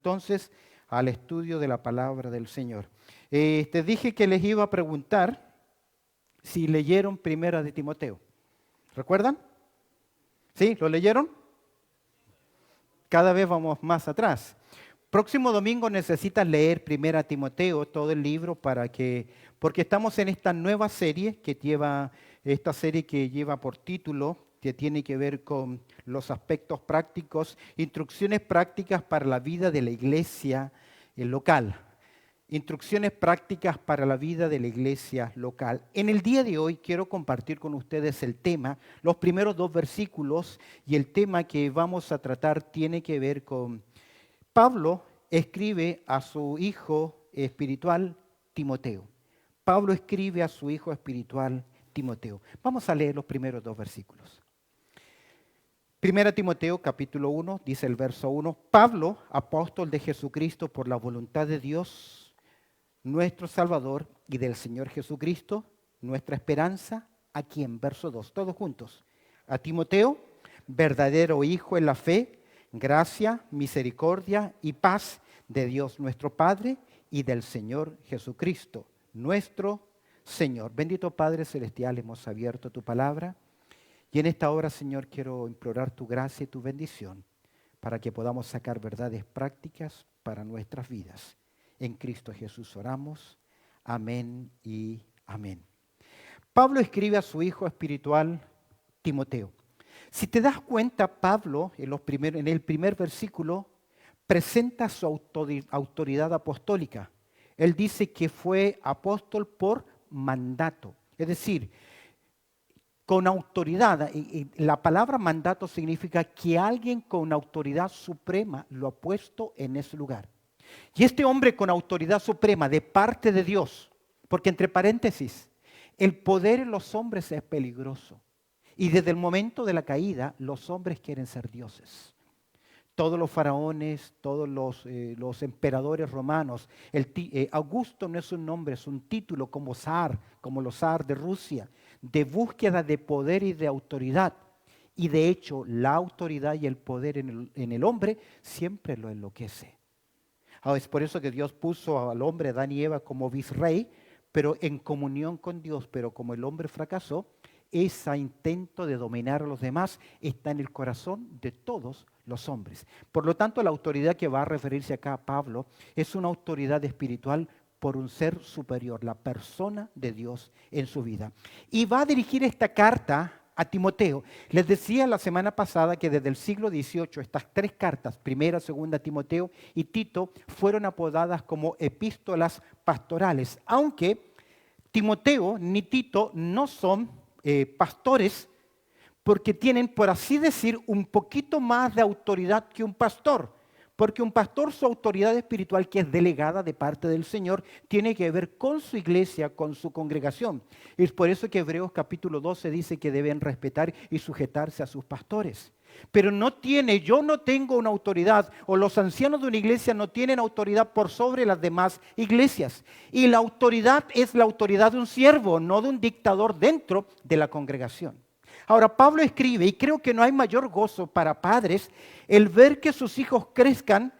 entonces al estudio de la palabra del Señor. Te dije que les iba a preguntar si leyeron Primera de Timoteo. ¿Recuerdan? ¿Sí? ¿Lo leyeron? Cada vez vamos más atrás. Próximo domingo necesitas leer Primera Timoteo, todo el libro, porque estamos en esta nueva serie que lleva por título, que tiene que ver con los aspectos prácticos, instrucciones prácticas para la vida de la iglesia local. Instrucciones prácticas para la vida de la iglesia local. En el día de hoy quiero compartir con ustedes el tema, los primeros 2 versículos, y el tema que vamos a tratar tiene que ver con Pablo escribe a su hijo espiritual Timoteo. Pablo escribe a su hijo espiritual Timoteo. Vamos a leer los primeros 2 versículos. Primera Timoteo capítulo 1, dice el verso 1, Pablo, apóstol de Jesucristo por la voluntad de Dios, nuestro Salvador, y del Señor Jesucristo, nuestra esperanza, a quien, verso 2, todos juntos, a Timoteo, verdadero hijo en la fe, gracia, misericordia y paz de Dios nuestro Padre y del Señor Jesucristo, nuestro Señor. Bendito Padre Celestial, hemos abierto tu palabra y en esta hora, Señor, quiero implorar tu gracia y tu bendición para que podamos sacar verdades prácticas para nuestras vidas. En Cristo Jesús oramos. Amén y amén. Pablo escribe a su hijo espiritual Timoteo. Si te das cuenta, Pablo, en el primer versículo, presenta su autoridad apostólica. Él dice que fue apóstol por mandato. Es decir, con autoridad. Y la palabra mandato significa que alguien con autoridad suprema lo ha puesto en ese lugar. Y este hombre con autoridad suprema de parte de Dios, porque entre paréntesis, el poder en los hombres es peligroso. Y desde el momento de la caída, los hombres quieren ser dioses. Todos los faraones, todos los emperadores romanos. Augusto no es un nombre, es un título como zar, como los zar de Rusia, de búsqueda de poder y de autoridad. Y de hecho, la autoridad y el poder en el hombre siempre lo enloquece. Es por eso que Dios puso al hombre, Adán y Eva, como vicerrey, pero en comunión con Dios. Pero como el hombre fracasó, ese intento de dominar a los demás está en el corazón de todos los hombres. Por lo tanto, la autoridad que va a referirse acá a Pablo es una autoridad espiritual por un ser superior, la persona de Dios en su vida. Y va a dirigir esta carta a Timoteo. Les decía la semana pasada que desde el siglo XVIII estas 3 cartas, primera, segunda Timoteo y Tito, fueron apodadas como epístolas pastorales, aunque Timoteo ni Tito no son pastores, porque tienen, por así decir, un poquito más de autoridad que un pastor. Porque un pastor, su autoridad espiritual, que es delegada de parte del Señor, tiene que ver con su iglesia, con su congregación. Es por eso que Hebreos capítulo 12 dice que deben respetar y sujetarse a sus pastores. Pero yo no tengo una autoridad, o los ancianos de una iglesia no tienen autoridad por sobre las demás iglesias. Y la autoridad es la autoridad de un siervo, no de un dictador dentro de la congregación. Ahora, Pablo escribe, y creo que no hay mayor gozo para padres, el ver que sus hijos crezcan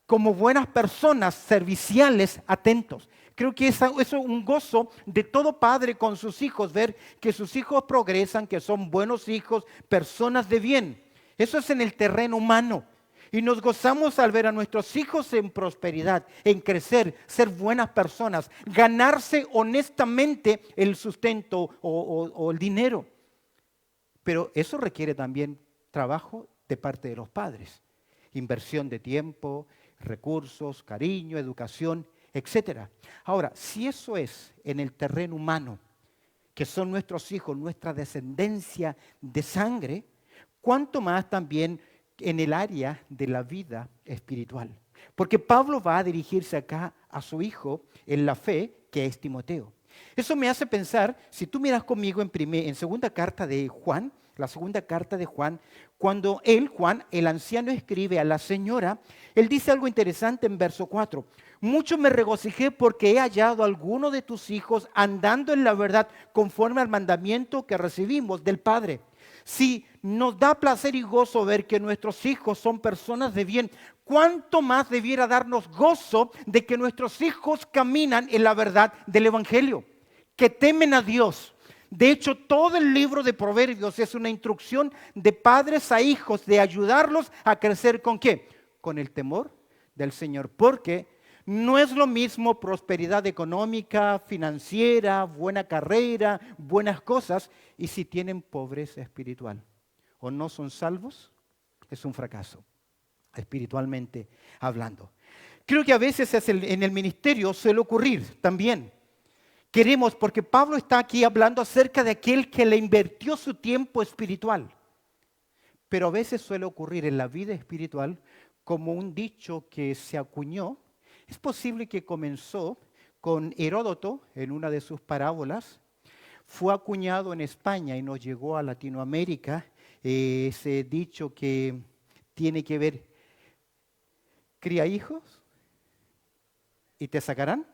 como buenas personas, serviciales, atentos. Creo que eso es un gozo de todo padre con sus hijos, ver que sus hijos progresan, que son buenos hijos, personas de bien. Eso es en el terreno humano. Y nos gozamos al ver a nuestros hijos en prosperidad, en crecer, ser buenas personas, ganarse honestamente el sustento o el dinero. Pero eso requiere también trabajo de parte de los padres. Inversión de tiempo, recursos, cariño, educación, etc. Ahora, si eso es en el terreno humano, que son nuestros hijos, nuestra descendencia de sangre, cuánto más también en el área de la vida espiritual. Porque Pablo va a dirigirse acá a su hijo en la fe, que es Timoteo. Eso me hace pensar, si tú miras conmigo en segunda carta de Juan, la segunda carta de Juan, cuando Juan, el anciano, escribe a la señora, él dice algo interesante en verso 4. Mucho me regocijé porque he hallado a alguno de tus hijos andando en la verdad conforme al mandamiento que recibimos del Padre. Si nos da placer y gozo ver que nuestros hijos son personas de bien, ¿cuánto más debiera darnos gozo de que nuestros hijos caminan en la verdad del Evangelio? Que temen a Dios. De hecho, todo el libro de Proverbios es una instrucción de padres a hijos de ayudarlos a crecer ¿con qué? Con el temor del Señor. Porque no es lo mismo prosperidad económica, financiera, buena carrera, buenas cosas, y si tienen pobreza espiritual o no son salvos, es un fracaso, espiritualmente hablando. Creo que a veces en el ministerio suele ocurrir también. Queremos, porque Pablo está aquí hablando acerca de aquel que le invirtió su tiempo espiritual. Pero a veces suele ocurrir en la vida espiritual como un dicho que se acuñó. Es posible que comenzó con Heródoto en una de sus parábolas. Fue acuñado en España y nos llegó a Latinoamérica. Ese dicho que tiene que ver, cría hijos y te sacarán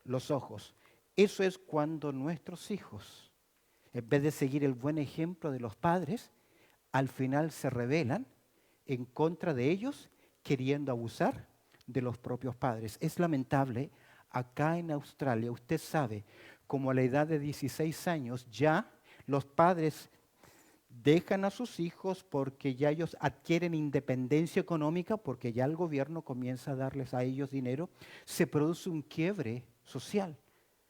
los ojos. Eso es cuando nuestros hijos, en vez de seguir el buen ejemplo de los padres, al final se rebelan en contra de ellos, queriendo abusar de los propios padres. Es lamentable, acá en Australia, usted sabe, como a la edad de 16 años, ya los padres dejan a sus hijos porque ya ellos adquieren independencia económica, porque ya el gobierno comienza a darles a ellos dinero, se produce un quiebre social,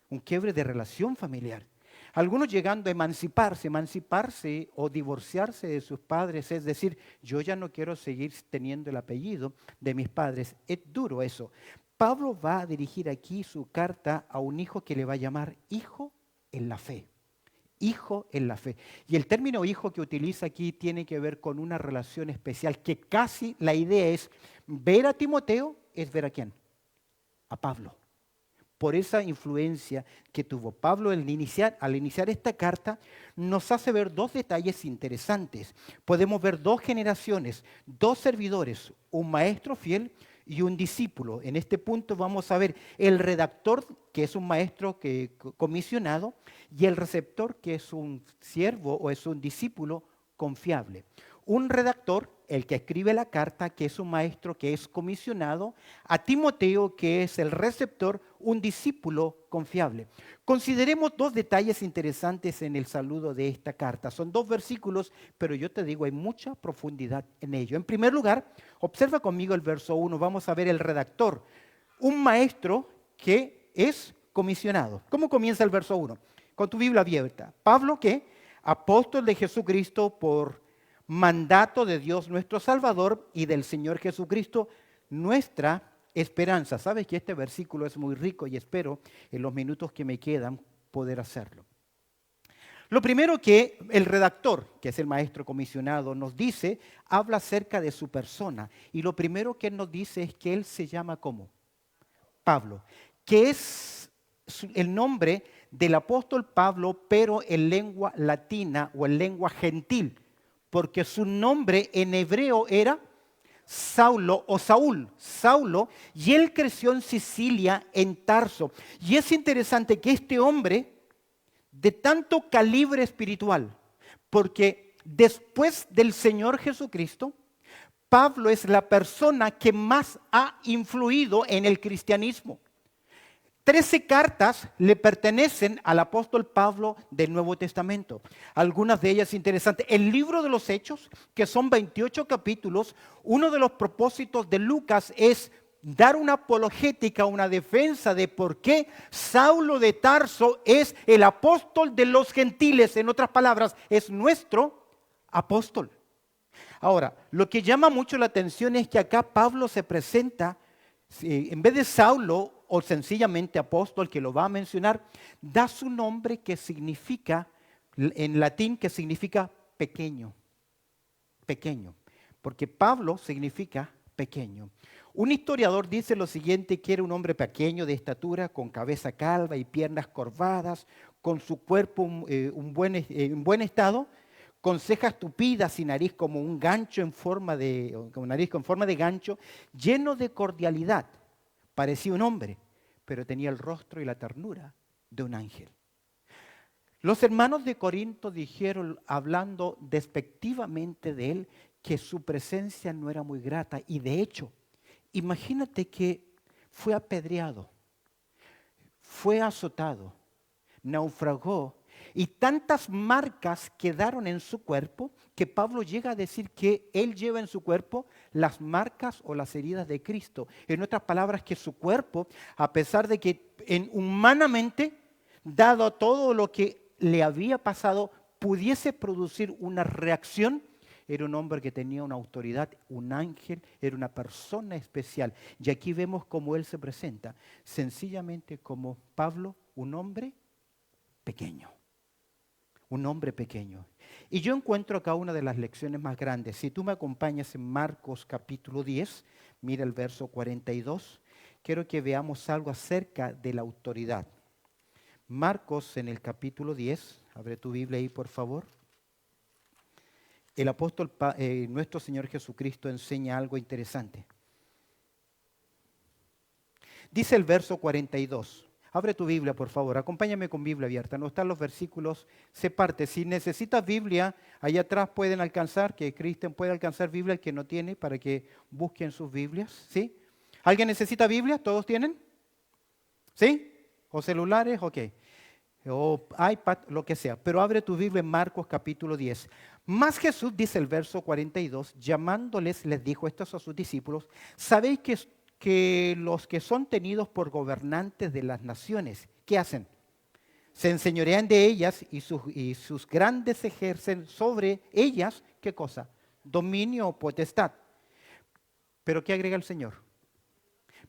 un quiebre de relación familiar. Algunos llegando a emanciparse o divorciarse de sus padres, es decir, yo ya no quiero seguir teniendo el apellido de mis padres. Es duro eso. Pablo va a dirigir aquí su carta a un hijo que le va a llamar hijo en la fe. Hijo en la fe. Y el término hijo que utiliza aquí tiene que ver con una relación especial, que casi la idea es ver a Timoteo, es ver a quién, a Pablo. Por esa influencia que tuvo Pablo al iniciar esta carta, nos hace ver dos detalles interesantes. Podemos ver dos generaciones, dos servidores, un maestro fiel y un discípulo. En este punto vamos a ver el redactor, que es un maestro comisionado, y el receptor, que es un siervo o es un discípulo confiable. Un redactor, el que escribe la carta, que es un maestro que es comisionado, a Timoteo, que es el receptor, un discípulo confiable. Consideremos dos detalles interesantes en el saludo de esta carta. Son dos versículos, pero yo te digo, hay mucha profundidad en ello. En primer lugar, observa conmigo el verso 1, vamos a ver el redactor, un maestro que es comisionado. ¿Cómo comienza el verso 1? Con tu Biblia abierta. Pablo, ¿qué? Apóstol de Jesucristo por mandato de Dios nuestro Salvador y del Señor Jesucristo, nuestra esperanza. Sabes que este versículo es muy rico y espero en los minutos que me quedan poder hacerlo. Lo primero que el redactor, que es el maestro comisionado, nos dice, habla acerca de su persona. Y lo primero que él nos dice es que él se llama ¿cómo? Pablo, que es el nombre del apóstol Pablo, pero en lengua latina o en lengua gentil, porque su nombre en hebreo era Saulo o Saúl, Saulo, y él creció en Sicilia, en Tarso. Y es interesante que este hombre, de tanto calibre espiritual, porque después del Señor Jesucristo, Pablo es la persona que más ha influido en el cristianismo. 13 cartas le pertenecen al apóstol Pablo del Nuevo Testamento. Algunas de ellas interesantes. El libro de los Hechos, que son 28 capítulos, uno de los propósitos de Lucas es dar una apologética, una defensa de por qué Saulo de Tarso es el apóstol de los gentiles. En otras palabras, es nuestro apóstol. Ahora, lo que llama mucho la atención es que acá Pablo se presenta, en vez de Saulo o sencillamente apóstol, que lo va a mencionar, da su nombre que significa, en latín, que significa pequeño. Pequeño. Porque Pablo significa pequeño. Un historiador dice lo siguiente, que era un hombre pequeño de estatura, con cabeza calva y piernas corvadas, con su cuerpo en buen estado, con cejas tupidas y nariz como un gancho en forma de gancho, lleno de cordialidad. Parecía un hombre, pero tenía el rostro y la ternura de un ángel. Los hermanos de Corinto dijeron, hablando despectivamente de él, que su presencia no era muy grata. Y de hecho, imagínate que fue apedreado, fue azotado, naufragó, y tantas marcas quedaron en su cuerpo que Pablo llega a decir que él lleva en su cuerpo las marcas o las heridas de Cristo. En otras palabras, que su cuerpo, a pesar de que humanamente, dado todo lo que le había pasado, pudiese producir una reacción, era un hombre que tenía una autoridad, un ángel, era una persona especial. Y aquí vemos cómo él se presenta, sencillamente como Pablo, un hombre pequeño. Un hombre pequeño. Y yo encuentro acá una de las lecciones más grandes. Si tú me acompañas en Marcos capítulo 10, mira el verso 42, quiero que veamos algo acerca de la autoridad. Marcos en el capítulo 10, abre tu Biblia ahí por favor. El apóstol, nuestro Señor Jesucristo enseña algo interesante. Dice el verso 42. Abre tu Biblia, por favor. Acompáñame con Biblia abierta. No están los versículos, se parte. Si necesitas Biblia, allá atrás pueden alcanzar, que Cristian puede alcanzar Biblia, el que no tiene, para que busquen sus Biblias. ¿Sí? ¿Alguien necesita Biblia? ¿Todos tienen? ¿Sí? ¿O celulares? Ok. O iPad, lo que sea. Pero abre tu Biblia en Marcos capítulo 10. Más Jesús, dice el verso 42, llamándoles, les dijo esto a sus discípulos, ¿sabéis que los que son tenidos por gobernantes de las naciones, ¿qué hacen? Se enseñorean de ellas y sus grandes ejercen sobre ellas, ¿qué cosa? Dominio o potestad. Pero ¿qué agrega el Señor?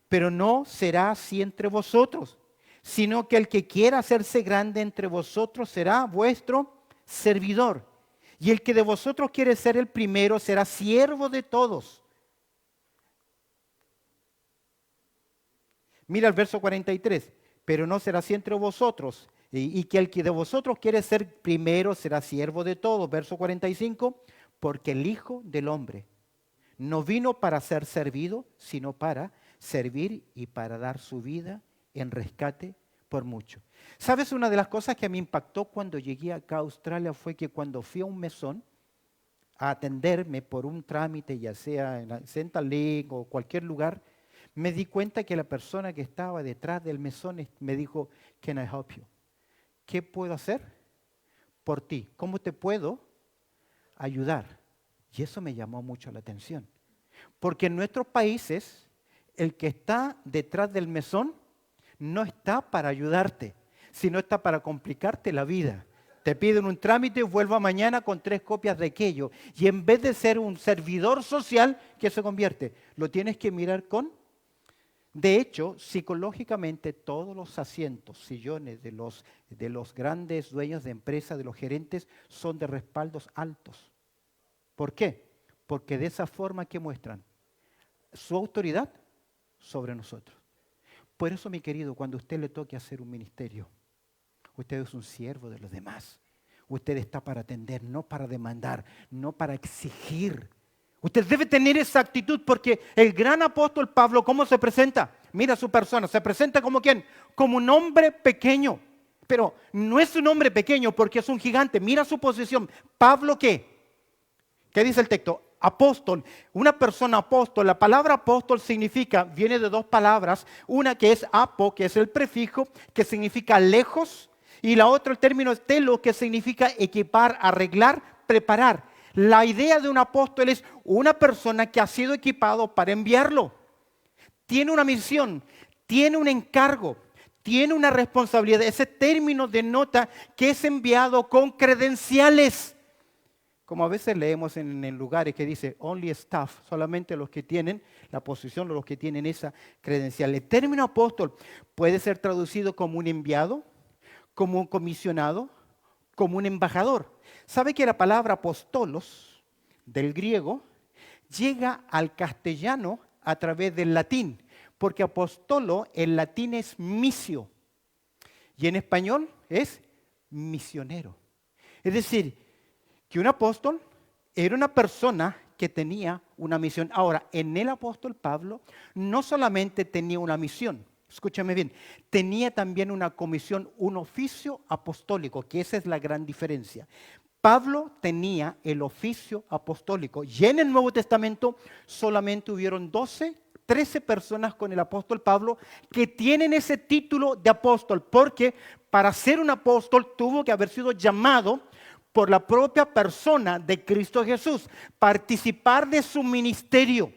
Pero no será así entre vosotros, sino que el que quiera hacerse grande entre vosotros será vuestro servidor. Y el que de vosotros quiere ser el primero será siervo de todos. Mira el verso 43, pero no será así entre vosotros, y que el que de vosotros quiere ser primero será siervo de todos. Verso 45, porque el Hijo del Hombre no vino para ser servido, sino para servir y para dar su vida en rescate por mucho. ¿Sabes? Una de las cosas que me impactó cuando llegué acá a Australia fue que cuando fui a un mesón a atenderme por un trámite, ya sea en Centrelink o cualquier lugar, me di cuenta que la persona que estaba detrás del mesón me dijo, "Can I help you?" ¿Qué puedo hacer por ti? ¿Cómo te puedo ayudar? Y eso me llamó mucho la atención. Porque en nuestros países, el que está detrás del mesón no está para ayudarte, sino está para complicarte la vida. Te piden un trámite, vuelva mañana con 3 copias de aquello. Y en vez de ser un servidor social, ¿qué se convierte? Lo tienes que mirar con... De hecho, psicológicamente todos los asientos, sillones de los grandes dueños de empresa, de los gerentes, son de respaldos altos. ¿Por qué? Porque de esa forma que muestran su autoridad sobre nosotros. Por eso, mi querido, cuando a usted le toque hacer un ministerio, usted es un siervo de los demás. Usted está para atender, no para demandar, no para exigir. Usted debe tener esa actitud porque el gran apóstol Pablo, ¿cómo se presenta? Mira su persona, se presenta como ¿quién? Como un hombre pequeño. Pero no es un hombre pequeño porque es un gigante. Mira su posición. ¿Pablo qué? ¿Qué dice el texto? Apóstol. Una persona apóstol. La palabra apóstol significa, viene de 2 palabras. Una que es apo, que es el prefijo, que significa lejos. Y la otra, el término es telo, que significa equipar, arreglar, preparar. La idea de un apóstol es una persona que ha sido equipado para enviarlo. Tiene una misión, tiene un encargo, tiene una responsabilidad. Ese término denota que es enviado con credenciales. Como a veces leemos en lugares que dice only staff, solamente los que tienen la posición o los que tienen esa credencial. El término apóstol puede ser traducido como un enviado, como un comisionado, como un embajador. ¿Sabe que la palabra apostolos del griego llega al castellano a través del latín? Porque apostolo en latín es misio y en español es misionero. Es decir, que un apóstol era una persona que tenía una misión. Ahora, en el apóstol Pablo no solamente tenía una misión, escúchame bien, tenía también una comisión, un oficio apostólico, que esa es la gran diferencia. Pablo tenía el oficio apostólico y en el Nuevo Testamento solamente hubieron 13 personas con el apóstol Pablo que tienen ese título de apóstol, porque para ser un apóstol tuvo que haber sido llamado por la propia persona de Cristo Jesús, participar de su ministerio,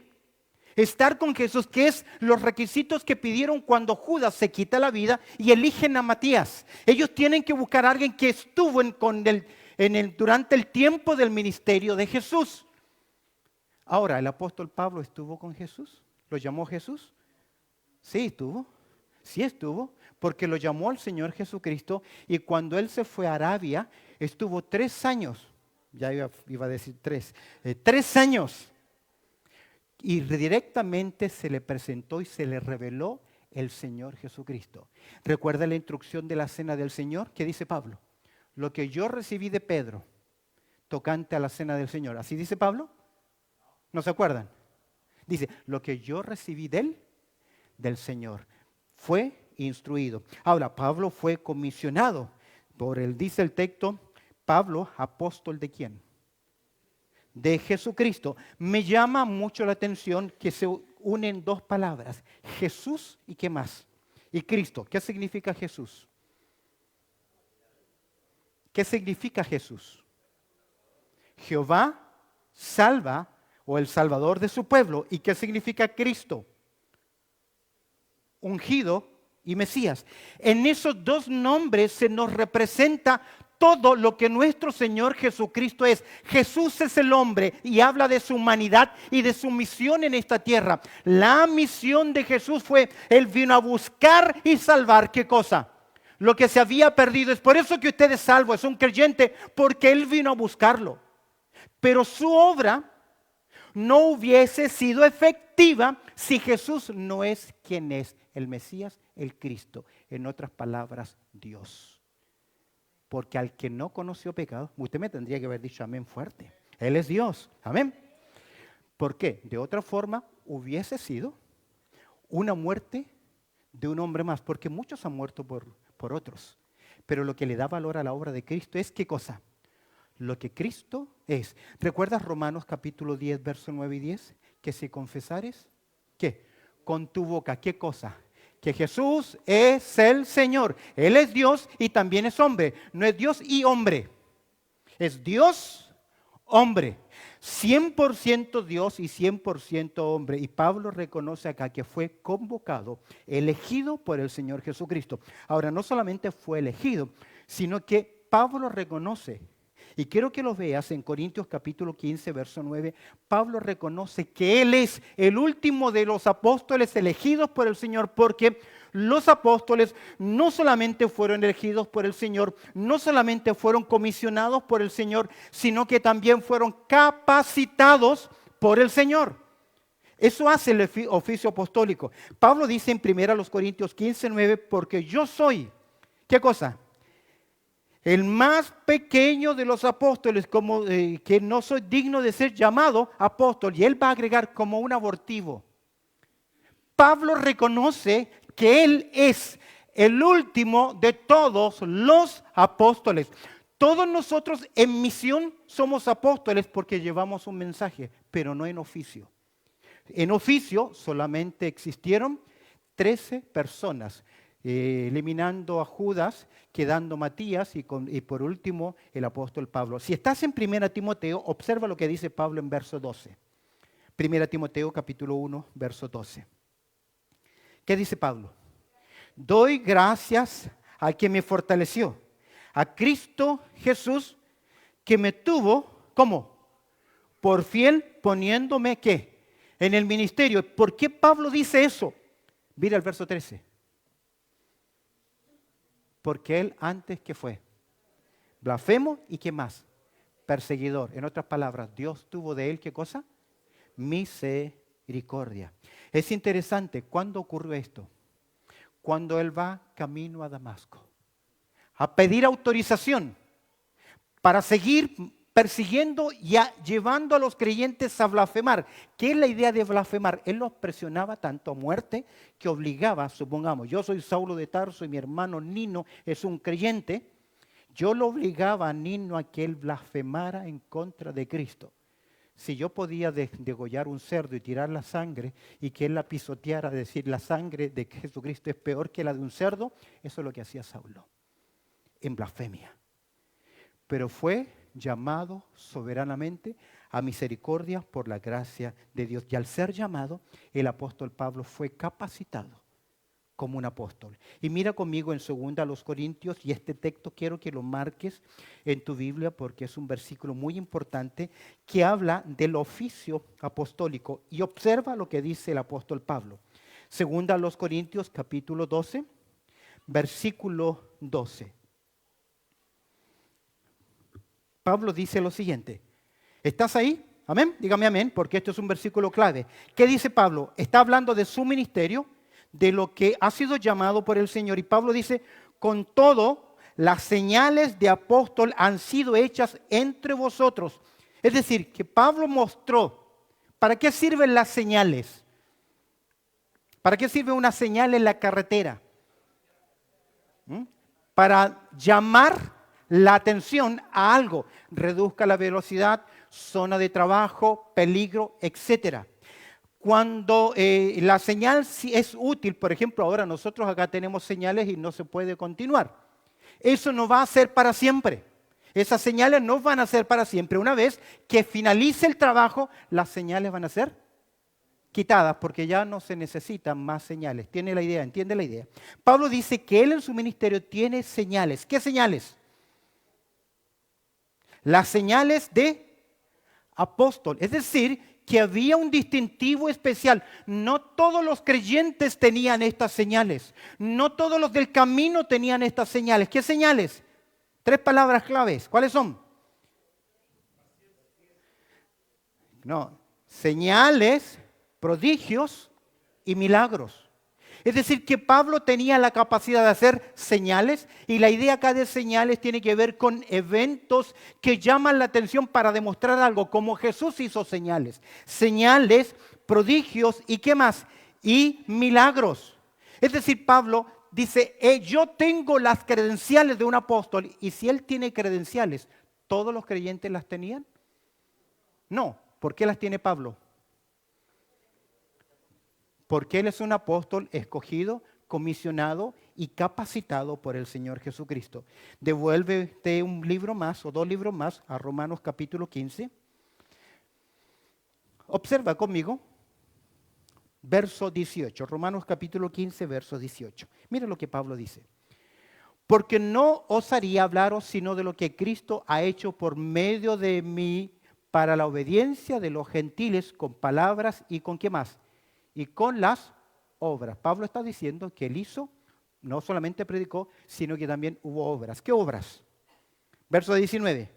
estar con Jesús, que es los requisitos que pidieron cuando Judas se quita la vida y eligen a Matías. Ellos tienen que buscar a alguien que estuvo durante el tiempo del ministerio de Jesús. Ahora, ¿el apóstol Pablo estuvo con Jesús? ¿Lo llamó Jesús? Sí estuvo, porque lo llamó al Señor Jesucristo y cuando él se fue a Arabia, estuvo 3 años, ya iba a decir 3 años, y directamente se le presentó y se le reveló el Señor Jesucristo. ¿Recuerda la instrucción de la cena del Señor? ¿Qué dice Pablo? Lo que yo recibí de Pedro, tocante a la cena del Señor. ¿Así dice Pablo? ¿No se acuerdan? Dice, lo que yo recibí del Señor, fue instruido. Ahora, Pablo fue comisionado dice el texto, Pablo, apóstol ¿de quién? De Jesucristo. Me llama mucho la atención que se unen 2 palabras, Jesús y ¿qué más? Y Cristo. ¿Qué significa Jesús? ¿Qué significa Jesús? Jehová salva, o el Salvador de su pueblo. ¿Y qué significa Cristo? Ungido y Mesías. En esos 2 nombres se nos representa todo lo que nuestro Señor Jesucristo es. Jesús es el hombre y habla de su humanidad y de su misión en esta tierra. La misión de Jesús fue, Él vino a buscar y salvar, ¿qué cosa? Lo que se había perdido. Es por eso que usted es salvo, es un creyente, porque Él vino a buscarlo. Pero su obra no hubiese sido efectiva si Jesús no es quien es, el Mesías, el Cristo. En otras palabras, Dios. Porque al que no conoció pecado, usted me tendría que haber dicho amén fuerte. Él es Dios, amén. ¿Por qué? De otra forma, hubiese sido una muerte de un hombre más, porque muchos han muerto por otros. Pero lo que le da valor a la obra de Cristo es ¿qué cosa? Lo que Cristo es. ¿Recuerdas Romanos capítulo 10, verso 9 y 10? Que si confesares, ¿qué? Con tu boca, ¿qué cosa? Que Jesús es el Señor. Él es Dios y también es hombre. No es Dios y hombre. Es Dios, hombre. 100% Dios y 100% hombre. Y Pablo reconoce acá que fue convocado, elegido por el Señor Jesucristo. Ahora, no solamente fue elegido, sino que Pablo reconoce, y quiero que lo veas en Corintios capítulo 15, verso 9. Pablo reconoce que Él es el último de los apóstoles elegidos por el Señor, porque los apóstoles no solamente fueron elegidos por el Señor, no solamente fueron comisionados por el Señor, sino que también fueron capacitados por el Señor. Eso hace el oficio apostólico. Pablo dice en 1 Corintios 15, 9, porque yo soy, ¿qué cosa? El más pequeño de los apóstoles, que no soy digno de ser llamado apóstol. Y él va a agregar como un abortivo. Pablo reconoce que él es el último de todos los apóstoles. Todos nosotros en misión somos apóstoles porque llevamos un mensaje, pero no en oficio. En oficio solamente existieron 13 personas. Eliminando a Judas, quedando Matías y por último el apóstol Pablo. Si estás en 1 Timoteo, observa lo que dice Pablo en verso 12. 1 Timoteo capítulo 1, verso 12. ¿Qué dice Pablo? Doy gracias al que me fortaleció, a Cristo Jesús, que me tuvo, ¿cómo? Por fiel, poniéndome, ¿qué? En el ministerio. ¿Por qué Pablo dice eso? Mira el verso 13. Porque él antes, ¿qué fue? Blasfemo y ¿qué más? Perseguidor. En otras palabras, Dios tuvo de él, ¿qué cosa? Misericordia. Es interesante, ¿cuándo ocurrió esto? Cuando él va camino a Damasco a pedir autorización para seguir persiguiendo y llevando a los creyentes a blasfemar. ¿Qué es la idea de blasfemar? Él los presionaba tanto a muerte que obligaba, supongamos, yo soy Saulo de Tarso y mi hermano Nino es un creyente, yo lo obligaba a Nino a que él blasfemara en contra de Cristo. Si yo podía degollar un cerdo y tirar la sangre y que él la pisoteara, decir la sangre de Jesucristo es peor que la de un cerdo, eso es lo que hacía Saulo, en blasfemia. Pero fue llamado soberanamente a misericordia por la gracia de Dios. Y al ser llamado, el apóstol Pablo fue capacitado como un apóstol. Y mira conmigo en 2 Corintios, y este texto quiero que lo marques en tu Biblia porque es un versículo muy importante que habla del oficio apostólico. Y observa lo que dice el apóstol Pablo. 2 Corintios capítulo 12, versículo 12. Pablo dice lo siguiente. ¿Estás ahí? Amén. Dígame amén, porque esto es un versículo clave. ¿Qué dice Pablo? Está hablando de su ministerio, de lo que ha sido llamado por el Señor. Y Pablo dice, con todo, las señales de apóstol han sido hechas entre vosotros. Es decir, que Pablo mostró, ¿para qué sirven las señales? ¿Para qué sirve una señal en la carretera? Para llamar la atención a algo. Reduzca la velocidad, zona de trabajo, peligro, etcétera. Cuando la señal sí es útil, por ejemplo, ahora nosotros acá tenemos señales y no se puede continuar. Eso no va a ser para siempre. Esas señales no van a ser para siempre. Una vez que finalice el trabajo, las señales van a ser quitadas porque ya no se necesitan más señales. ¿Tiene la idea? ¿Entiende la idea? Pablo dice que él en su ministerio tiene señales. ¿Qué señales? Las señales de apóstol. Es decir, que había un distintivo especial. No todos los creyentes tenían estas señales. No todos los del camino tenían estas señales. ¿Qué señales? 3 palabras claves. ¿Cuáles son? No, señales, prodigios y milagros. Es decir, que Pablo tenía la capacidad de hacer señales y la idea acá de señales tiene que ver con eventos que llaman la atención para demostrar algo, como Jesús hizo señales. Señales, prodigios y ¿qué más? Y milagros. Es decir, Pablo dice, yo tengo las credenciales de un apóstol y si él tiene credenciales, ¿todos los creyentes las tenían? No. ¿Por qué las tiene Pablo? Porque él es un apóstol escogido, comisionado y capacitado por el Señor Jesucristo. Devuélvete un libro más o 2 libros más a Romanos capítulo 15. Observa conmigo, verso 18. Romanos capítulo 15, verso 18. Mira lo que Pablo dice. Porque no osaría hablaros sino de lo que Cristo ha hecho por medio de mí para la obediencia de los gentiles con palabras y con ¿qué más? Y con las obras. Pablo está diciendo que él hizo, no solamente predicó, sino que también hubo obras. ¿Qué obras? Verso 19.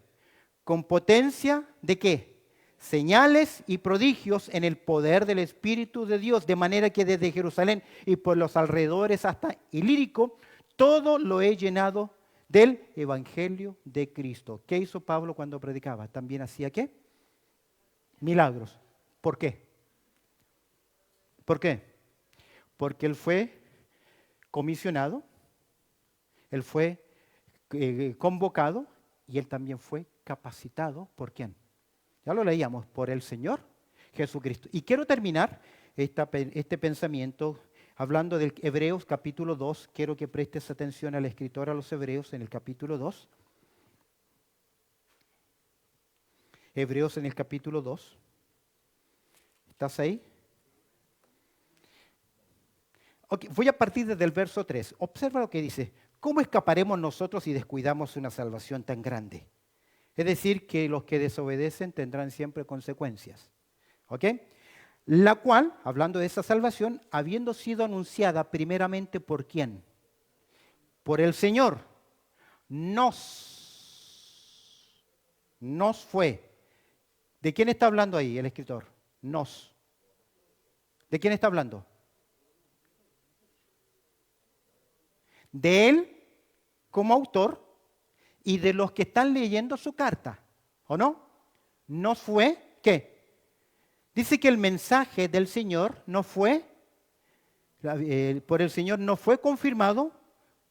Con potencia de ¿qué? Señales y prodigios en el poder del Espíritu de Dios, de manera que desde Jerusalén y por los alrededores hasta Ilírico, todo lo he llenado del Evangelio de Cristo. ¿Qué hizo Pablo cuando predicaba? También hacía ¿qué? Milagros. ¿Por qué? ¿Por qué? Porque él fue comisionado, él fue convocado y él también fue capacitado. ¿Por quién? Ya lo leíamos, por el Señor Jesucristo. Y quiero terminar este pensamiento hablando del Hebreos capítulo 2. Quiero que prestes atención al escritor a los Hebreos en el capítulo 2. Hebreos en el capítulo 2. ¿Estás ahí? Okay, voy a partir desde el verso 3. Observa lo que dice. ¿Cómo escaparemos nosotros si descuidamos una salvación tan grande? Es decir, que los que desobedecen tendrán siempre consecuencias. ¿Ok? La cual, hablando de esa salvación, habiendo sido anunciada primeramente por ¿quién? Por el Señor. Nos fue. ¿De quién está hablando ahí el escritor? Nos. ¿De quién está hablando? De él como autor y de los que están leyendo su carta. ¿O no? No fue, ¿qué? Dice que el mensaje del Señor no fue, por el Señor no fue confirmado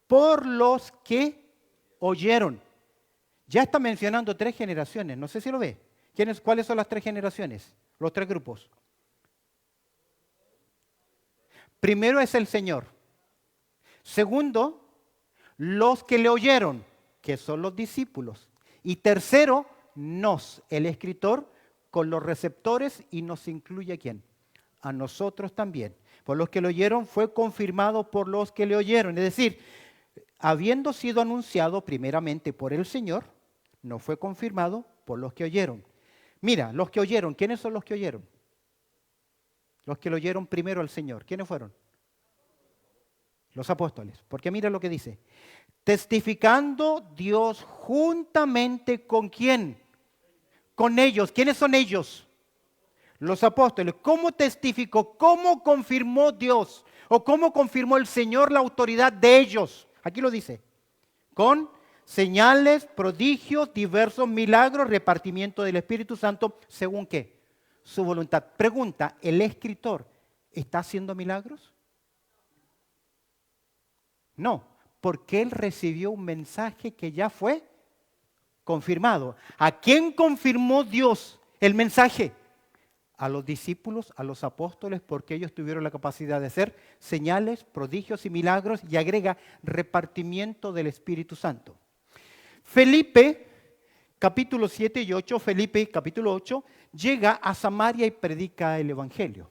por los que oyeron. Ya está mencionando 3 generaciones, no sé si lo ve. ¿Cuáles son las 3 generaciones? Los 3 grupos. Primero es el Señor. Segundo, los que le oyeron, que son los discípulos. Y tercero, el escritor, con los receptores, y nos incluye ¿a quién? A nosotros también. Por los que le oyeron fue confirmado por los que le oyeron. Es decir, habiendo sido anunciado primeramente por el Señor, no fue confirmado por los que oyeron. Mira, los que oyeron, ¿quiénes son los que oyeron? Los que le oyeron primero al Señor. ¿Quiénes fueron? Los apóstoles. Porque mira lo que dice. Testificando Dios juntamente con ¿quién? Con ellos. ¿Quiénes son ellos? Los apóstoles. ¿Cómo testificó? ¿Cómo confirmó Dios? ¿O cómo confirmó el Señor la autoridad de ellos? Aquí lo dice. Con señales, prodigios, diversos milagros, repartimiento del Espíritu Santo, ¿según qué? Su voluntad. Pregunta, ¿el escritor está haciendo milagros? No, porque él recibió un mensaje que ya fue confirmado. ¿A quién confirmó Dios el mensaje? A los discípulos, a los apóstoles, porque ellos tuvieron la capacidad de hacer señales, prodigios y milagros, y agrega repartimiento del Espíritu Santo. Felipe, capítulo 7 y 8, Felipe, capítulo 8, llega a Samaria y predica el Evangelio.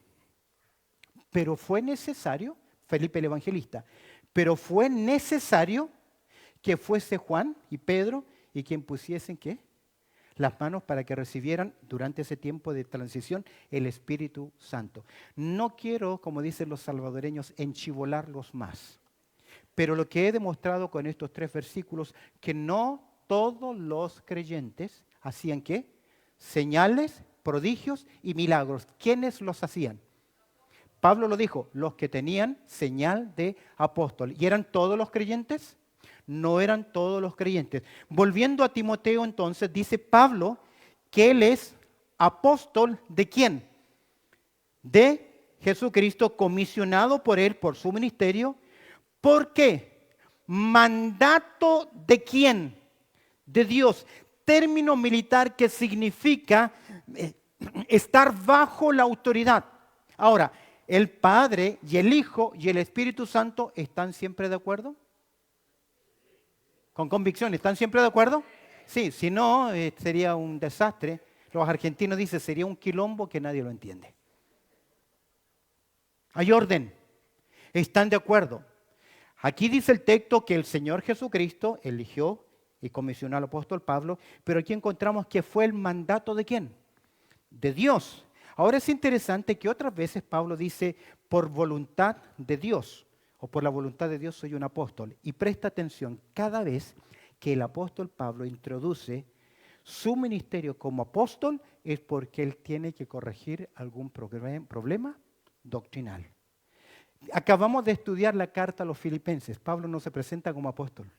Pero fue necesario, Felipe el evangelista, pero fue necesario que fuese Juan y Pedro y quien pusiesen ¿qué? Las manos para que recibieran durante ese tiempo de transición el Espíritu Santo. No quiero, como dicen los salvadoreños, enchivolarlos más. Pero lo que he demostrado con estos 3 versículos, que no todos los creyentes hacían ¿qué? Señales, prodigios y milagros. ¿Quiénes los hacían? Pablo lo dijo, los que tenían señal de apóstol. ¿Y eran todos los creyentes? No eran todos los creyentes. Volviendo a Timoteo entonces, dice Pablo que él es apóstol ¿de quién? De Jesucristo, comisionado por él, por su ministerio. ¿Por qué? ¿Mandato de quién? De Dios. Término militar que significa estar bajo la autoridad. Ahora, ¿el Padre y el Hijo y el Espíritu Santo están siempre de acuerdo? Con convicción, ¿están siempre de acuerdo? Sí, si no, sería un desastre. Los argentinos dicen, sería un quilombo que nadie lo entiende. Hay orden. ¿Están de acuerdo? Aquí dice el texto que el Señor Jesucristo eligió y comisionó al apóstol Pablo, pero aquí encontramos que fue el mandato ¿de quién? De Dios. Ahora es interesante que otras veces Pablo dice, por voluntad de Dios, o por la voluntad de Dios soy un apóstol. Y presta atención, cada vez que el apóstol Pablo introduce su ministerio como apóstol, es porque él tiene que corregir algún problema doctrinal. Acabamos de estudiar la carta a los filipenses. Pablo no se presenta como apóstol.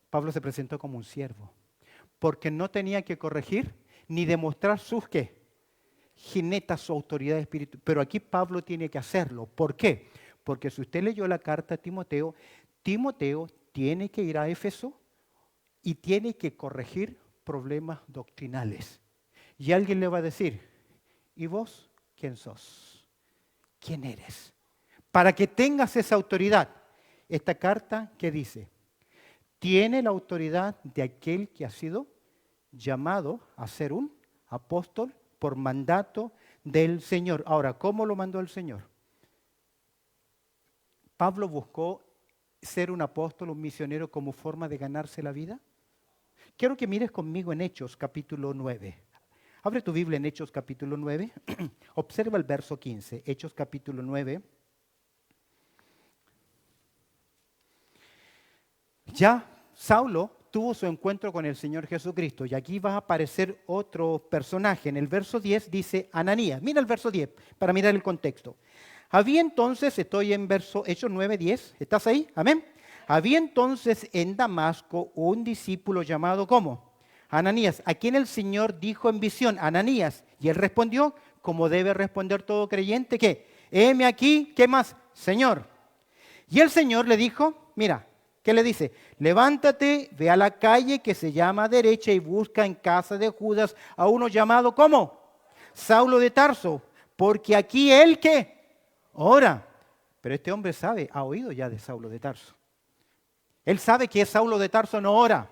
Pablo se presentó como un siervo, porque no tenía que corregir ni demostrar sus ¿qué? Jineta su autoridad espiritual. Pero aquí Pablo tiene que hacerlo. ¿Por qué? Porque si usted leyó la carta a Timoteo, Timoteo tiene que ir a Éfeso y tiene que corregir problemas doctrinales. Y alguien le va a decir, ¿y vos quién sos? ¿Quién eres? Para que tengas esa autoridad. Esta carta, ¿qué dice? Tiene la autoridad de aquel que ha sido llamado a ser un apóstol por mandato del Señor. Ahora, ¿cómo lo mandó el Señor? ¿Pablo buscó ser un apóstol, un misionero como forma de ganarse la vida? Quiero que mires conmigo en Hechos capítulo 9. Abre tu Biblia en Hechos capítulo 9. Observa el verso 15. Hechos capítulo 9. Ya Saulo tuvo su encuentro con el Señor Jesucristo y aquí va a aparecer otro personaje. En el verso 10 dice Ananías. Mira el verso 10 para mirar el contexto. Había entonces, estoy en verso Hechos 9, 10. ¿Estás ahí? Amén. Había entonces en Damasco un discípulo llamado ¿cómo? Ananías, a quien el Señor dijo en visión, Ananías. Y él respondió, como debe responder todo creyente, que, heme aquí, ¿qué más? Señor. Y el Señor le dijo, mira, ¿qué le dice? Levántate, ve a la calle que se llama derecha y busca en casa de Judas a uno llamado, ¿cómo? Saulo de Tarso, porque aquí él que ora. Pero este hombre sabe, ha oído ya de Saulo de Tarso. Él sabe que Saulo de Tarso no ora.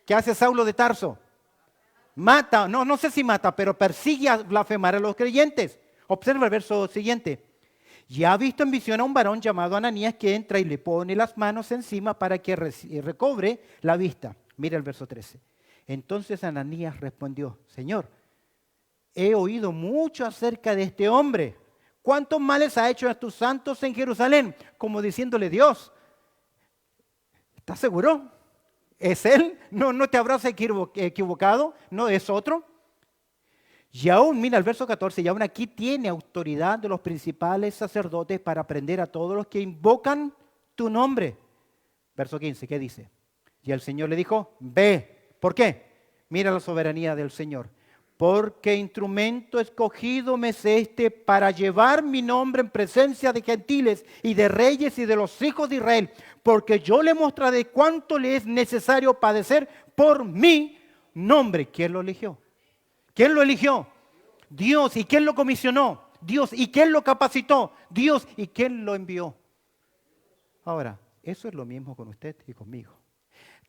¿Qué hace Saulo de Tarso? Mata, no sé si mata, pero persigue a blasfemar a los creyentes. Observa el verso siguiente. Y ha visto en visión a un varón llamado Ananías que entra y le pone las manos encima para que recobre la vista. Mira el verso 13. Entonces Ananías respondió, Señor, he oído mucho acerca de este hombre. ¿Cuántos males ha hecho a tus santos en Jerusalén? Como diciéndole, Dios, ¿estás seguro? ¿Es él? No te habrás equivocado, no es otro. Y aún, mira el verso 14, y aún aquí tiene autoridad de los principales sacerdotes para prender a todos los que invocan tu nombre. Verso 15, ¿qué dice? Y el Señor le dijo, ve. ¿Por qué? Mira la soberanía del Señor. Porque instrumento escogido me es este para llevar mi nombre en presencia de gentiles y de reyes y de los hijos de Israel. Porque yo le mostraré cuánto le es necesario padecer por mi nombre. ¿Quién lo eligió? ¿Quién lo eligió? Dios. ¿Y quién lo comisionó? Dios. ¿Y quién lo capacitó? Dios. ¿Y quién lo envió? Ahora, eso es lo mismo con usted y conmigo.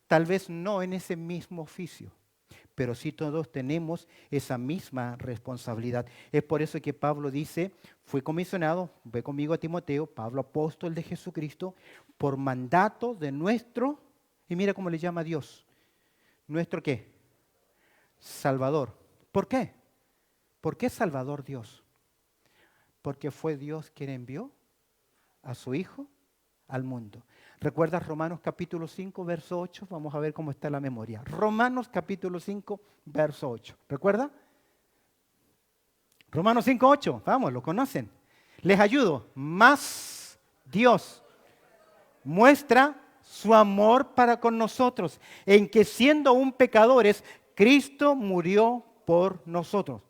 Tal vez no en ese mismo oficio, pero sí todos tenemos esa misma responsabilidad. Es por eso que Pablo dice, fui comisionado, ve conmigo a Timoteo, Pablo apóstol de Jesucristo, por mandato de nuestro, y mira cómo le llama a Dios, ¿nuestro qué? Salvador. ¿Por qué? ¿Por qué Salvador Dios? Porque fue Dios quien envió a su Hijo al mundo. ¿Recuerdas Romanos capítulo 5, verso 8? Vamos a ver cómo está la memoria. Romanos capítulo 5, verso 8. ¿Recuerda? Romanos 5, 8. Vamos, lo conocen. Les ayudo. Mas Dios muestra su amor para con nosotros, en que siendo aún pecadores, Cristo murió por nosotros.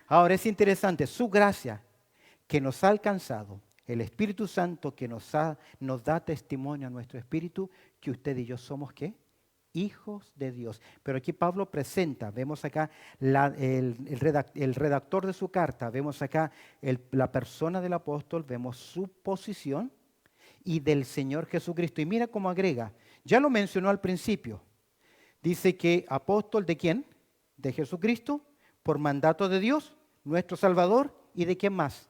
Ahora es interesante, su gracia que nos ha alcanzado, el Espíritu Santo que nos da testimonio a nuestro espíritu, que usted y yo somos, ¿qué? Hijos de Dios. Pero aquí Pablo presenta, vemos acá el redactor de su carta, vemos acá la persona del apóstol, vemos su posición y del Señor Jesucristo. Y mira cómo agrega, ya lo mencionó al principio, dice que apóstol ¿de quién? De Jesucristo, por mandato de Dios, nuestro Salvador, ¿y de quién más?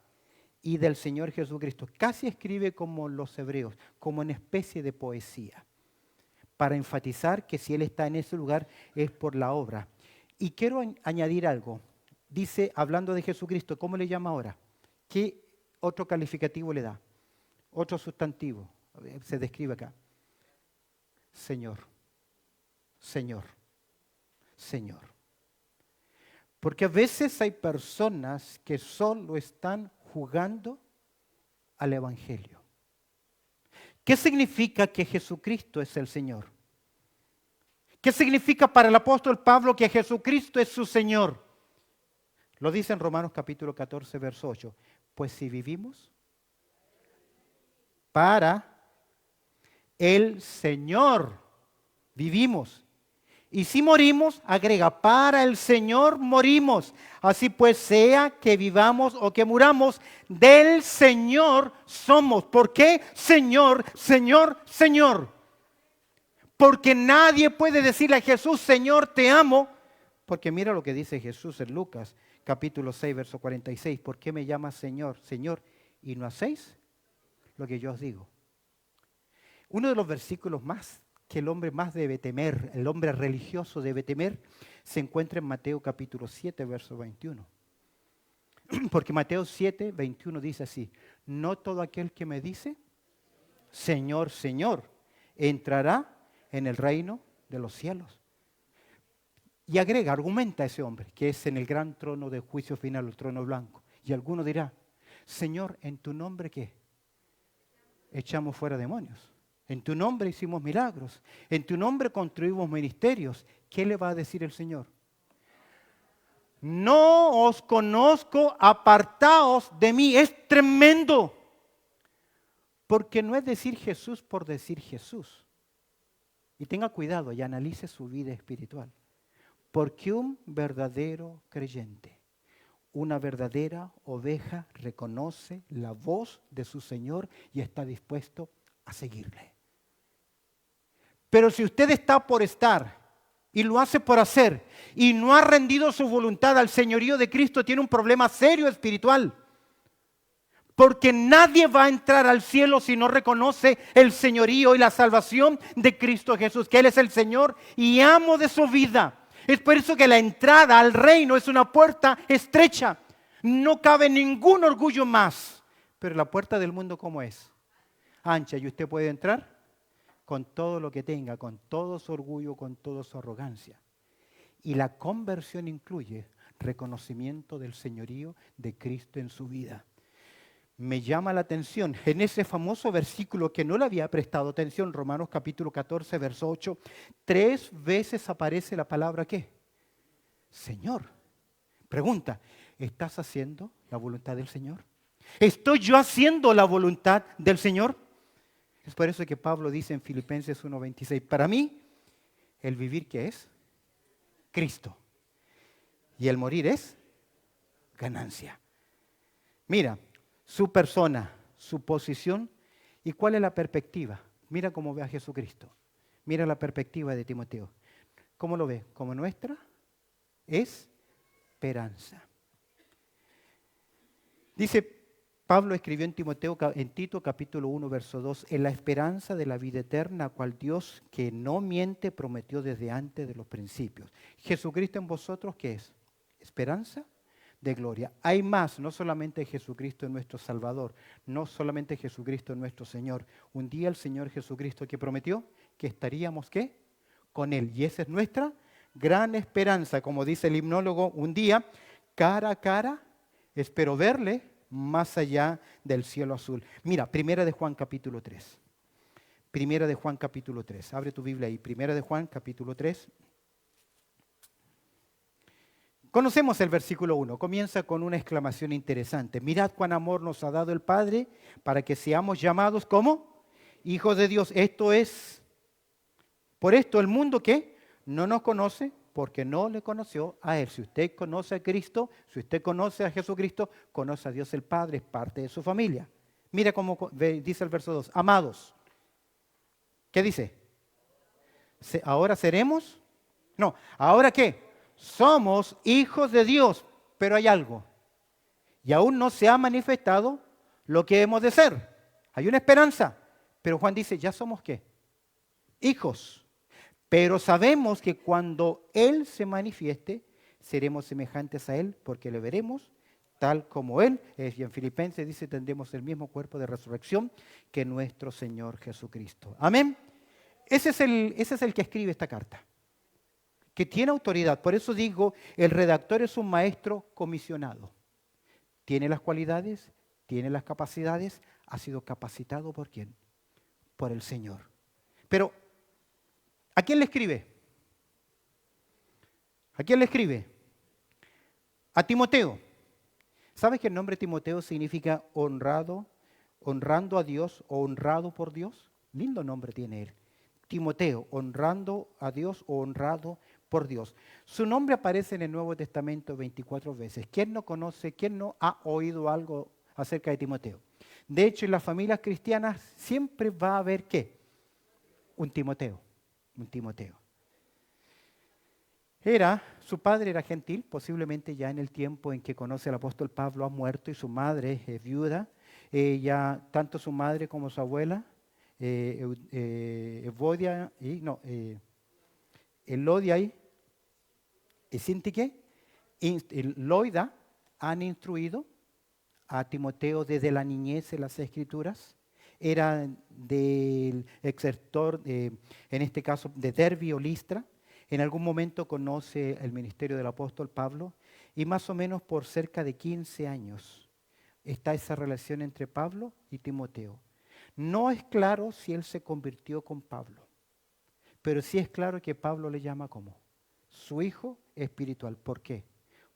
Y del Señor Jesucristo. Casi escribe como los hebreos, como una especie de poesía, para enfatizar que si Él está en ese lugar es por la obra. Y quiero añadir algo. Dice, hablando de Jesucristo, ¿cómo le llama ahora? ¿Qué otro calificativo le da? Otro sustantivo. Se describe acá. Señor. Señor. Señor. Porque a veces hay personas que solo están jugando al Evangelio. ¿Qué significa que Jesucristo es el Señor? ¿Qué significa para el apóstol Pablo que Jesucristo es su Señor? Lo dice en Romanos capítulo 14, verso 8. Pues si vivimos para el Señor, vivimos. Y si morimos, agrega, para el Señor morimos. Así pues, sea que vivamos o que muramos, del Señor somos. ¿Por qué? Señor, Señor, Señor. Porque nadie puede decirle a Jesús, Señor, te amo. Porque mira lo que dice Jesús en Lucas, capítulo 6, verso 46. ¿Por qué me llamas Señor, Señor, y no hacéis lo que yo os digo? Uno de los versículos más que el hombre más debe temer, el hombre religioso debe temer, se encuentra en Mateo capítulo 7, verso 21. Porque Mateo 7, 21 dice así, no todo aquel que me dice, Señor, Señor, entrará en el reino de los cielos. Y agrega, argumenta a ese hombre, que es en el gran trono de juicio final, el trono blanco. Y alguno dirá, Señor, ¿en tu nombre qué? Echamos fuera demonios. En tu nombre hicimos milagros. En tu nombre construimos ministerios. ¿Qué le va a decir el Señor? No os conozco, apartaos de mí. Es tremendo. Porque no es decir Jesús por decir Jesús. Y tenga cuidado y analice su vida espiritual. Porque un verdadero creyente, una verdadera oveja reconoce la voz de su Señor y está dispuesto a seguirle. Pero si usted está por estar y lo hace por hacer y no ha rendido su voluntad al señorío de Cristo, tiene un problema serio espiritual. Porque nadie va a entrar al cielo si no reconoce el señorío y la salvación de Cristo Jesús, que Él es el Señor y amo de su vida. Es por eso que la entrada al reino es una puerta estrecha. No cabe ningún orgullo más. Pero la puerta del mundo, ¿cómo es? Ancha, y usted puede entrar con todo lo que tenga, con todo su orgullo, con toda su arrogancia. Y la conversión incluye reconocimiento del señorío de Cristo en su vida. Me llama la atención, en ese famoso versículo que no le había prestado atención, Romanos capítulo 14, verso 8, 3 veces aparece la palabra ¿qué? Señor. Pregunta, ¿estás haciendo la voluntad del Señor? ¿Estoy yo haciendo la voluntad del Señor? Es por eso que Pablo dice en Filipenses 1:26, para mí, el vivir ¿qué es? Cristo. Y el morir es ganancia. Mira, su persona, su posición y cuál es la perspectiva. Mira cómo ve a Jesucristo. Mira la perspectiva de Timoteo. ¿Cómo lo ve? Como nuestra esperanza. Dice, Pablo escribió en Tito capítulo 1, verso 2, en la esperanza de la vida eterna, a cual Dios que no miente prometió desde antes de los principios. Jesucristo en vosotros, ¿qué es? Esperanza de gloria. Hay más, no solamente Jesucristo es nuestro Salvador, no solamente Jesucristo es nuestro Señor. Un día el Señor Jesucristo que prometió que estaríamos, ¿qué? Con Él. Y esa es nuestra gran esperanza. Como dice el himnólogo, un día, cara a cara, espero verle más allá del cielo azul. Mira, Primera de Juan capítulo 3. Primera de Juan capítulo 3. Abre tu Biblia ahí. Primera de Juan capítulo 3. Conocemos el versículo 1. Comienza con una exclamación interesante. Mirad cuán amor nos ha dado el Padre para que seamos llamados como hijos de Dios. Esto es, por esto el mundo que no nos conoce porque no le conoció a Él. Si usted conoce a Cristo, si usted conoce a Jesucristo, conoce a Dios el Padre, es parte de su familia. Mira cómo dice el verso 2. Amados. ¿Qué dice? ¿Ahora seremos? No. ¿Ahora qué? Somos hijos de Dios, pero hay algo. Y aún no se ha manifestado lo que hemos de ser. Hay una esperanza. Pero Juan dice, ¿ya somos qué? Hijos. Pero sabemos que cuando Él se manifieste, seremos semejantes a Él, porque le veremos tal como Él es. Y en Filipenses dice, tendremos el mismo cuerpo de resurrección que nuestro Señor Jesucristo. Amén. Ese es el que escribe esta carta, que tiene autoridad. Por eso digo, el redactor es un maestro comisionado. Tiene las cualidades, tiene las capacidades, ha sido capacitado ¿por quién? Por el Señor. Pero, ¿a quién le escribe? ¿A quién le escribe? A Timoteo. ¿Sabes que el nombre Timoteo significa honrado, honrando a Dios o honrado por Dios? Lindo nombre tiene él. Timoteo, honrando a Dios o honrado por Dios. Su nombre aparece en el Nuevo Testamento 24 veces. ¿Quién no conoce, quién no ha oído algo acerca de Timoteo? De hecho, en las familias cristianas siempre va a haber ¿qué? Un Timoteo. Un Timoteo. Su padre era gentil, posiblemente ya en el tiempo en que conoce al apóstol Pablo ha muerto y su madre es viuda. Ya tanto su madre como su abuela, Evodia Elodia y Sintique, Loida, han instruido a Timoteo desde la niñez en las Escrituras. Era del exertor, en este caso de Derbe o Listra. En algún momento conoce el ministerio del apóstol Pablo y más o menos por cerca de 15 años está esa relación entre Pablo y Timoteo. No es claro si él se convirtió con Pablo, pero sí es claro que Pablo le llama como su hijo espiritual. ¿Por qué?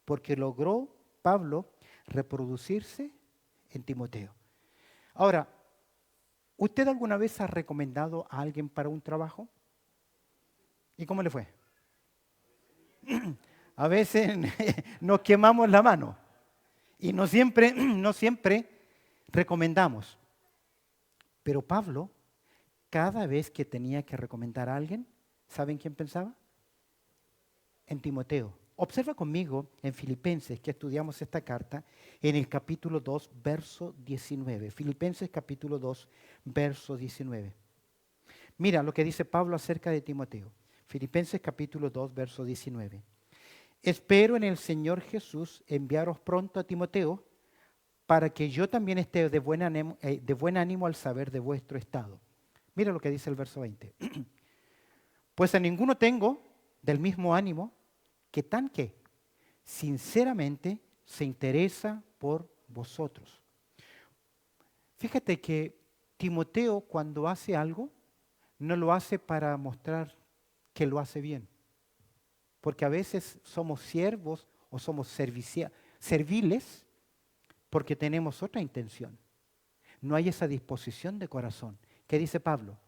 Porque logró Pablo reproducirse en Timoteo. Ahora, ¿usted alguna vez ha recomendado a alguien para un trabajo? ¿Y cómo le fue? A veces nos quemamos la mano y no siempre, no siempre recomendamos. Pero Pablo, cada vez que tenía que recomendar a alguien, ¿saben quién pensaba? En Timoteo. Observa conmigo en Filipenses, que estudiamos esta carta, en el capítulo 2, verso 19. Filipenses capítulo 2, verso 19. Mira lo que dice Pablo acerca de Timoteo. Filipenses capítulo 2, verso 19. Espero en el Señor Jesús enviaros pronto a Timoteo para que yo también esté de buen ánimo al saber de vuestro estado. Mira lo que dice el verso 20. Pues a ninguno tengo del mismo ánimo que tan que sinceramente se interesa por vosotros. Fíjate que Timoteo cuando hace algo, no lo hace para mostrar que lo hace bien. Porque a veces somos siervos o somos serviles porque tenemos otra intención. No hay esa disposición de corazón. ¿Qué dice Pablo?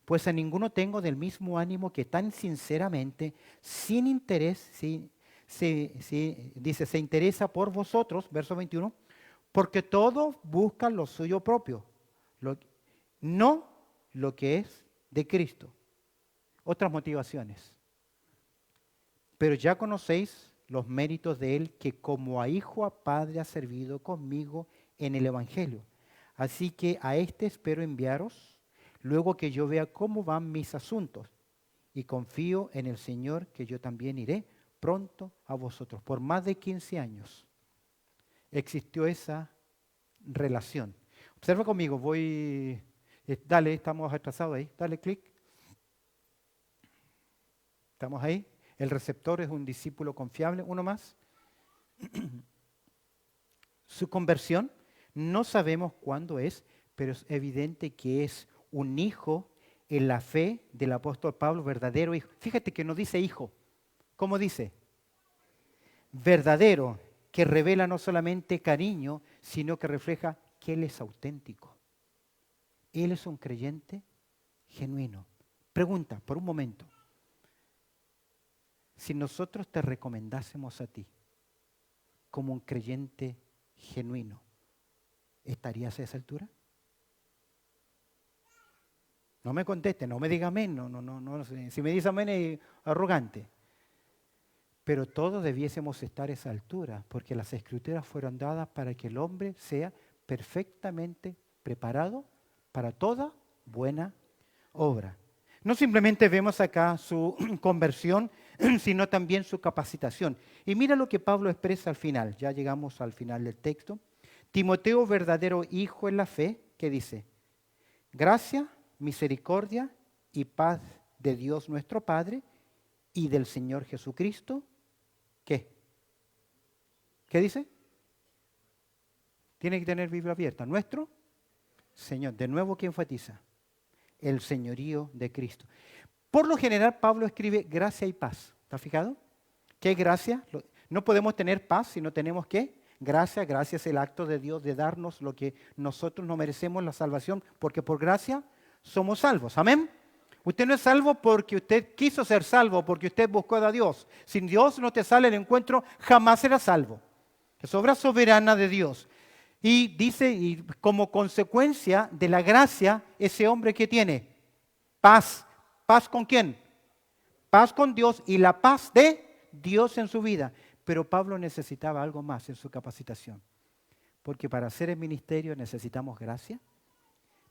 Pues a ninguno tengo del mismo ánimo que tan sinceramente, sin interés, dice, se interesa por vosotros, verso 21, porque todos buscan lo suyo propio, no lo que es de Cristo. Otras motivaciones. Pero ya conocéis los méritos de él, que como a hijo a padre ha servido conmigo en el Evangelio. Así que a este espero enviaros, luego que yo vea cómo van mis asuntos. Y confío en el Señor que yo también iré pronto a vosotros. Por más de 15 años existió esa relación. Observa conmigo, dale, estamos atrasados ahí, dale clic. ¿Estamos ahí? El receptor es un discípulo confiable. Uno más. Su conversión, no sabemos cuándo es, pero es evidente que es un hijo en la fe del apóstol Pablo, verdadero hijo. Fíjate que no dice hijo. ¿Cómo dice? Verdadero, que revela no solamente cariño, sino que refleja que él es auténtico. Él es un creyente genuino. Pregunta, por un momento. Si nosotros te recomendásemos a ti como un creyente genuino, ¿estarías a esa altura? No me conteste, no me diga amén, no, si me dice amén es arrogante. Pero todos debiésemos estar a esa altura, porque las escrituras fueron dadas para que el hombre sea perfectamente preparado para toda buena obra. No simplemente vemos acá su conversión, sino también su capacitación. Y mira lo que Pablo expresa al final, ya llegamos al final del texto. Timoteo, verdadero hijo en la fe, ¿qué dice? Gracia, misericordia y paz de Dios nuestro Padre y del Señor Jesucristo. ¿Qué? ¿Qué dice? Tiene que tener Biblia abierta. Nuestro Señor. De nuevo, ¿quién enfatiza? El señorío de Cristo. Por lo general, Pablo escribe gracia y paz. ¿Está fijado? ¿Qué es gracia? No podemos tener paz si no tenemos ¿qué? Gracia. Gracia es el acto de Dios de darnos lo que nosotros no merecemos, la salvación, porque por gracia somos salvos. Amén. Usted no es salvo porque usted quiso ser salvo, porque usted buscó a Dios. Si Dios no te sale al encuentro, jamás serás salvo. Es obra soberana de Dios. Y dice, y como consecuencia de la gracia, ese hombre que tiene paz. ¿Paz con quién? Paz con Dios y la paz de Dios en su vida. Pero Pablo necesitaba algo más en su capacitación. Porque para hacer el ministerio necesitamos gracia,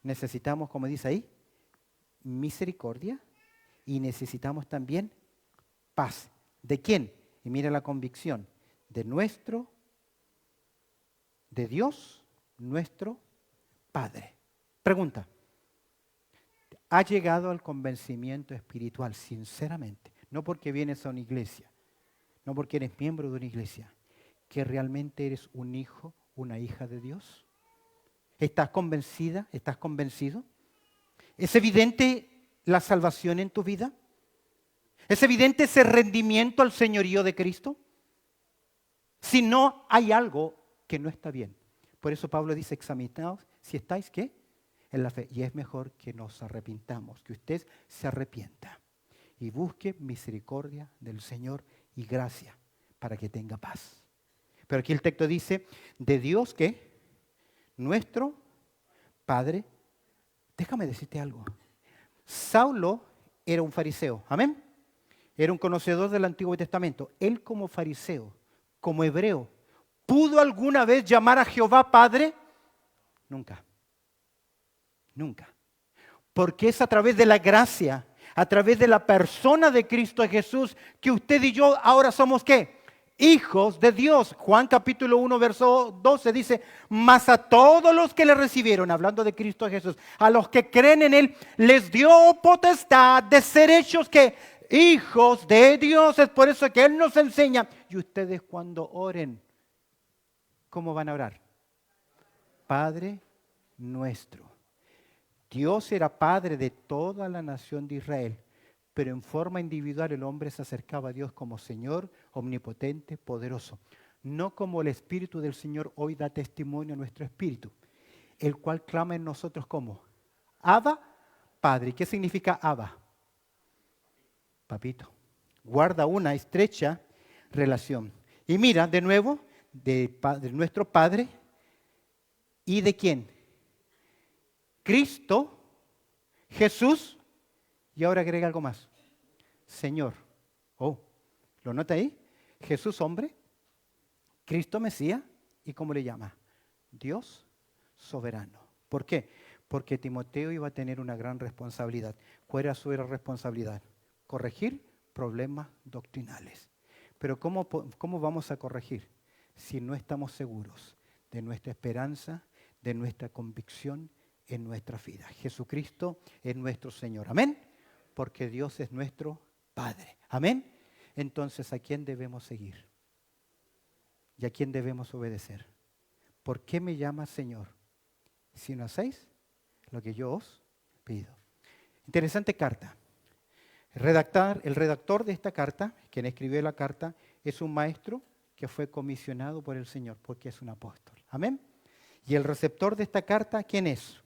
necesitamos, como dice ahí, misericordia y necesitamos también paz. ¿De quién? Y mira la convicción, de Dios, nuestro Padre. Pregunta, ¿ha llegado al convencimiento espiritual sinceramente? No porque vienes a una iglesia, no porque eres miembro de una iglesia, que realmente eres un hijo, una hija de Dios. ¿Estás convencida? ¿Estás convencido? ¿Es evidente la salvación en tu vida? ¿Es evidente ese rendimiento al señorío de Cristo? Si no, hay algo que no está bien. Por eso Pablo dice, examinaos si estáis, ¿qué? En la fe. Y es mejor que nos arrepintamos, que usted se arrepienta y busque misericordia del Señor y gracia para que tenga paz. Pero aquí el texto dice, de Dios que nuestro Padre. Déjame decirte algo. Saulo era un fariseo, amén. Era un conocedor del Antiguo Testamento. Él como fariseo, como hebreo, ¿pudo alguna vez llamar a Jehová Padre? Nunca. Nunca. Porque es a través de la gracia, a través de la persona de Cristo Jesús, que usted y yo ahora somos ¿qué? Hijos de Dios. Juan capítulo 1, verso 12 dice, mas a todos los que le recibieron, hablando de Cristo Jesús, a los que creen en Él, les dio potestad de ser hechos que hijos de Dios. Es por eso que Él nos enseña. Y ustedes cuando oren, ¿cómo van a orar? Padre nuestro. Dios era padre de toda la nación de Israel, pero en forma individual el hombre se acercaba a Dios como Señor, omnipotente, poderoso. No como el Espíritu del Señor hoy da testimonio a nuestro espíritu, el cual clama en nosotros como Abba, Padre. ¿Qué significa Abba? Papito. Guarda una estrecha relación. Y mira, de nuevo, de nuestro Padre y de quién. Cristo, Jesús, y ahora agrega algo más. Señor. Oh, ¿lo nota ahí? Jesús hombre, Cristo Mesías, ¿y cómo le llama? Dios soberano. ¿Por qué? Porque Timoteo iba a tener una gran responsabilidad. ¿Cuál era su responsabilidad? Corregir problemas doctrinales. Pero ¿cómo vamos a corregir si no estamos seguros de nuestra esperanza, de nuestra convicción en nuestra vida? Jesucristo es nuestro Señor. Amén. Porque Dios es nuestro Padre. Amén. Entonces, ¿a quién debemos seguir? ¿Y a quién debemos obedecer? ¿Por qué me llamas Señor si no hacéis lo que yo os pido? Interesante carta. El redactor de esta carta, quien escribió la carta, es un maestro que fue comisionado por el Señor porque es un apóstol. Amén. Y el receptor de esta carta, ¿quién es?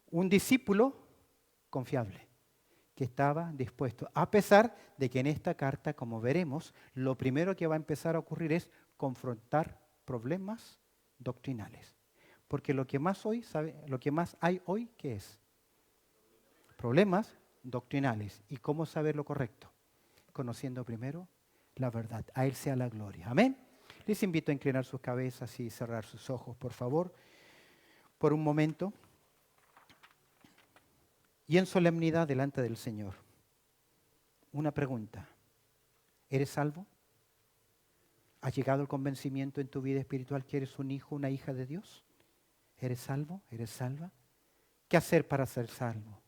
Un discípulo confiable, que estaba dispuesto, a pesar de que en esta carta, como veremos, lo primero que va a empezar a ocurrir es confrontar problemas doctrinales. Porque lo que más hay hoy, ¿qué es? Problemas doctrinales. ¿Y cómo saber lo correcto? Conociendo primero la verdad. A Él sea la gloria. Amén. Les invito a inclinar sus cabezas y cerrar sus ojos, por favor, por un momento. Y en solemnidad delante del Señor, una pregunta. ¿Eres salvo? ¿Has llegado al convencimiento en tu vida espiritual que eres un hijo, una hija de Dios? ¿Eres salvo? ¿Eres salva? ¿Qué hacer para ser salvo?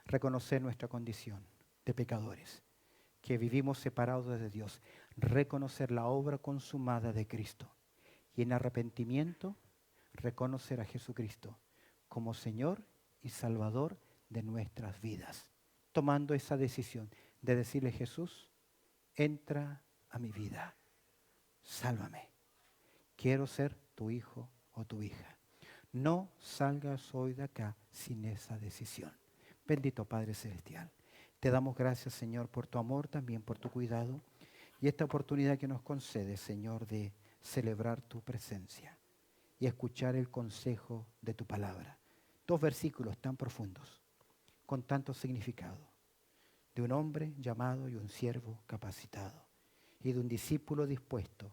Reconocer nuestra condición de pecadores, que vivimos separados de Dios. Reconocer la obra consumada de Cristo. Y en arrepentimiento, reconocer a Jesucristo como Señor y Salvador de nuestras vidas, tomando esa decisión de decirle: Jesús, entra a mi vida, sálvame, quiero ser tu hijo o tu hija. No salgas hoy de acá sin esa decisión. Bendito Padre Celestial, te damos gracias, Señor, por tu amor, también por tu cuidado y esta oportunidad que nos concedes, Señor, de celebrar tu presencia y escuchar el consejo de tu palabra. 2 versículos tan profundos, con tanto significado, de un hombre llamado y un siervo capacitado, y de un discípulo dispuesto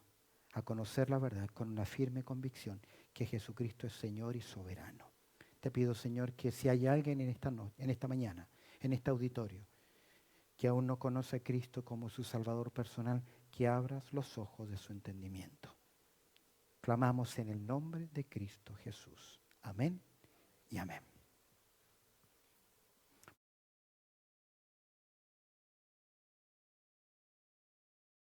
a conocer la verdad con una firme convicción que Jesucristo es Señor y soberano. Te pido, Señor, que si hay alguien en esta mañana, en este auditorio, que aún no conoce a Cristo como su Salvador personal, que abras los ojos de su entendimiento. Clamamos en el nombre de Cristo Jesús. Amén y amén.